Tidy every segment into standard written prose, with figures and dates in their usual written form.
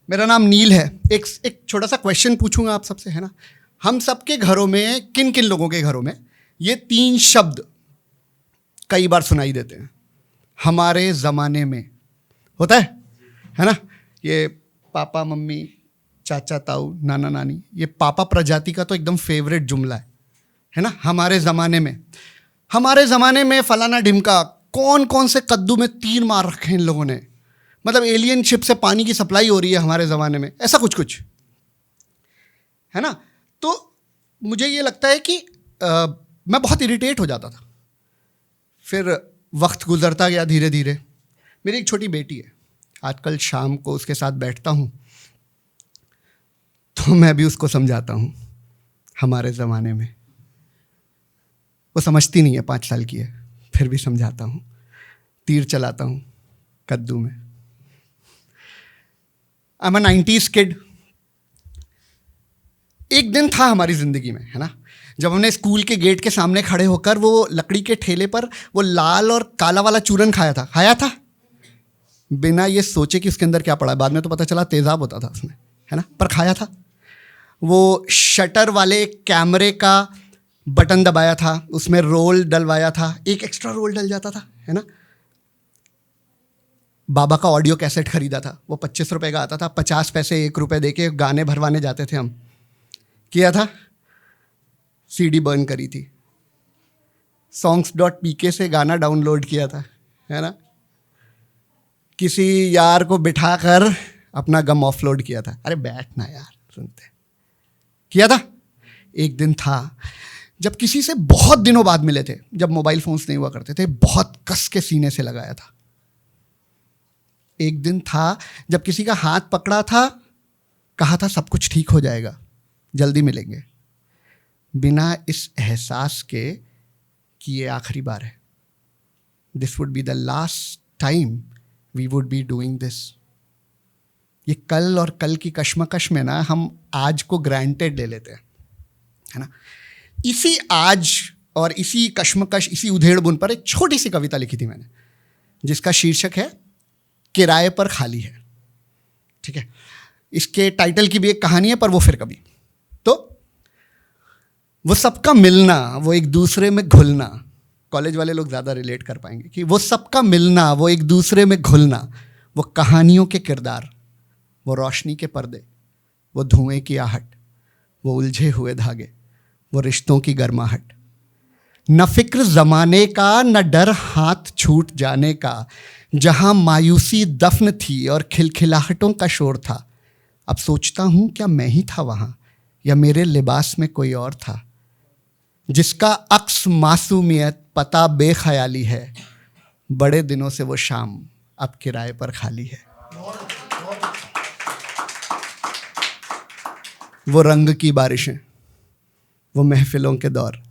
मेरा नाम नील है। एक छोटा सा क्वेश्चन पूछूंगा आप सबसे, है ना। हम सबके घरों में, किन किन लोगों के घरों में ये 3 शब्द कई बार सुनाई देते हैं? हमारे ज़माने में होता है ना। ये पापा मम्मी, चाचा ताऊ, नाना नानी, ये पापा प्रजाति का तो एकदम फेवरेट जुमला है ना। हमारे ज़माने में फलाना ढिमका, कौन कौन से कद्दू में 3 मार रखे हैं इन लोगों ने। मतलब एलियन शिप से पानी की सप्लाई हो रही है हमारे ज़माने में, ऐसा कुछ कुछ है ना। तो मुझे ये लगता है कि मैं बहुत इरिटेट हो जाता था। फिर वक्त गुजरता गया धीरे धीरे। मेरी एक छोटी बेटी है, आजकल शाम को उसके साथ बैठता हूँ तो मैं भी उसको समझाता हूँ हमारे ज़माने में। वो समझती नहीं है, 5 साल की है, फिर भी समझाता हूँ, तीर चलाता हूँ कद्दू में। I am a 90s kid. एक दिन था हमारी ज़िंदगी में, है ना, जब हमने स्कूल के गेट के सामने खड़े होकर वो लकड़ी के ठेले पर वो लाल और काला वाला चूरन खाया था बिना ये सोचे कि उसके अंदर क्या पड़ा है। बाद में तो पता चला तेज़ाब होता था उसमें, है ना, पर खाया था। वो शटर वाले कैमरे का बटन दबाया था, उसमें रोल डलवाया था, एक एक्स्ट्रा रोल डल जाता था, है ना। बाबा का ऑडियो कैसेट खरीदा था, वो 25 रुपये का आता था, 50 पैसे 1 रुपये दे के गाने भरवाने जाते थे हम। किया था, सीडी बर्न करी थी, songs.pk से गाना डाउनलोड किया था, है ना। किसी यार को बिठाकर अपना गम ऑफलोड किया था। अरे बैठ ना यार, सुनते। किया था। एक दिन था जब किसी से बहुत दिनों बाद मिले थे, जब मोबाइल फोन्स नहीं हुआ करते थे, बहुत कस के सीने से लगाया था। एक दिन था जब किसी का हाथ पकड़ा था, कहा था सब कुछ ठीक हो जाएगा, जल्दी मिलेंगे, बिना इस एहसास के कि ये आखिरी बार है। This would be the last time we would be doing this. ये कल और कल की कश्मकश में ना हम आज को ग्रांटेड ले लेते हैं, है ना। इसी आज और इसी कश्मकश, इसी उधेड़-बुन पर एक छोटी सी कविता लिखी थी मैंने, जिसका शीर्षक है किराए पर खाली है। ठीक है, इसके टाइटल की भी एक कहानी है, पर वो फिर कभी। तो वो सबका मिलना, वो एक दूसरे में घुलना, कॉलेज वाले लोग ज़्यादा रिलेट कर पाएंगे कि वो सबका मिलना, वो एक दूसरे में घुलना, वो कहानियों के किरदार, वो रोशनी के पर्दे, वो धुएं की आहट, वो उलझे हुए धागे, वो रिश्तों की गर्माहट। न फिक्र ज़माने का, न डर हाथ छूट जाने का, जहाँ मायूसी दफन थी और खिलखिलाहटों का शोर था। अब सोचता हूँ क्या मैं ही था वहाँ, या मेरे लिबास में कोई और था। जिसका अक्स मासूमियत पता बेख्याली है, बड़े दिनों से वो शाम अब किराए पर खाली है। वो रंग की बारिशें, वो महफिलों के दौर,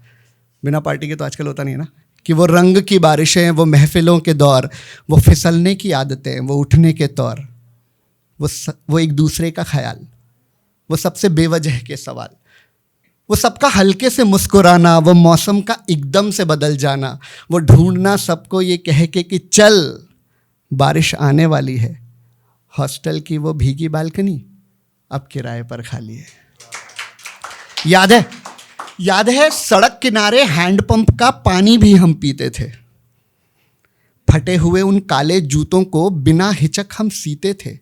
बिना पार्टी के तो आजकल होता नहीं है ना, कि वो रंग की बारिशें, वो महफिलों के दौर, वो फिसलने की आदतें, वो उठने के तौर, वो एक दूसरे का ख्याल, वो सबसे बेवजह के सवाल, वो सबका हल्के से मुस्कुराना, वो मौसम का एकदम से बदल जाना, वो ढूंढना सबको ये कह के कि चल बारिश आने वाली है। हॉस्टल की वो भीगी बालकनी अब किराए पर खाली है। याद है सड़क किनारे हैंडपंप का पानी भी हम पीते थे। फटे हुए उन काले जूतों को बिना हिचक हम सीते थे।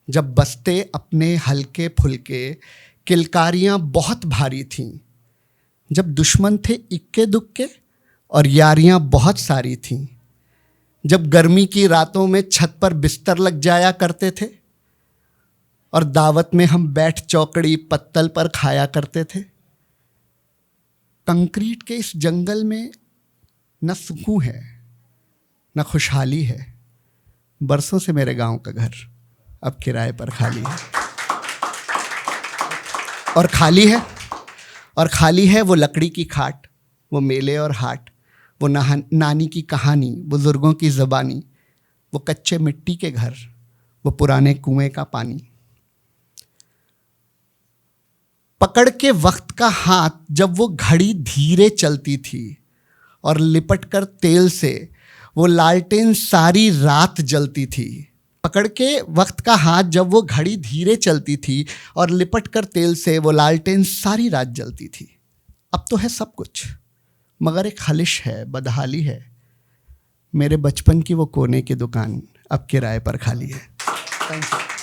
जब बस्ते अपने हल्के फुल्के, किलकारियाँ बहुत भारी थीं। जब दुश्मन थे इक्के दुक्के और यारियाँ बहुत सारी थीं। जब गर्मी की रातों में छत पर बिस्तर लग जाया करते थे और दावत में हम बैठ चौकड़ी पत्तल पर खाया करते थे। कंक्रीट के इस जंगल में न सुकून है, न खुशहाली है। बरसों से मेरे गांव का घर अब किराए पर खाली है। और खाली है वो लकड़ी की खाट, वो मेले और हाट, वो नानी की कहानी, बुजुर्गों की ज़बानी, वो कच्चे मिट्टी के घर, वो पुराने कुएं का पानी। पकड़ के वक्त का हाथ जब वो घड़ी धीरे चलती थी और लिपट कर तेल से वो लालटेन सारी रात जलती थी। पकड़ के वक्त का हाथ, जब वो घड़ी धीरे चलती थी और लिपट कर तेल से वो लालटेन सारी रात जलती थी। अब तो है सब कुछ, मगर एक खलिश है, बदहाली है। मेरे बचपन की वो कोने की दुकान अब किराए पर खाली है। Thank you.